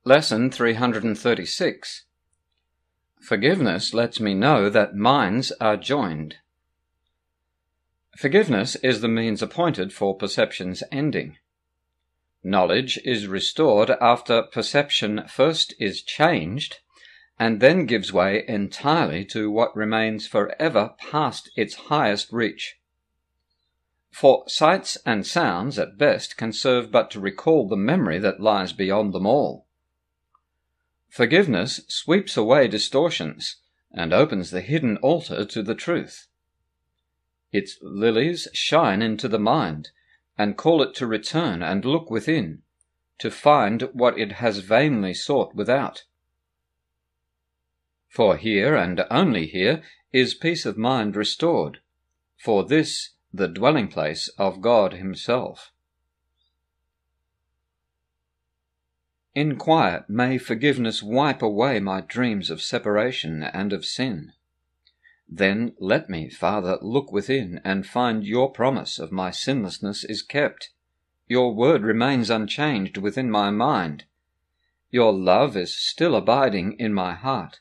Lesson 336. Forgiveness lets me know that minds are joined. Forgiveness is the means appointed for perception's ending. Knowledge is restored after perception first is changed, and then gives way entirely to what remains forever past its highest reach. For sights and sounds at best can serve but to recall the memory that lies beyond them all. Forgiveness sweeps away distortions and opens the hidden altar to the truth. Its lilies shine into the mind and call it to return and look within, to find what it has vainly sought without. For here, and only here, is peace of mind restored, for this the dwelling place of God Himself. In quiet may forgiveness wipe away my dreams of separation and of sin. Then let me, Father, look within and find your promise of my sinlessness is kept. Your word remains unchanged within my mind. Your love is still abiding in my heart.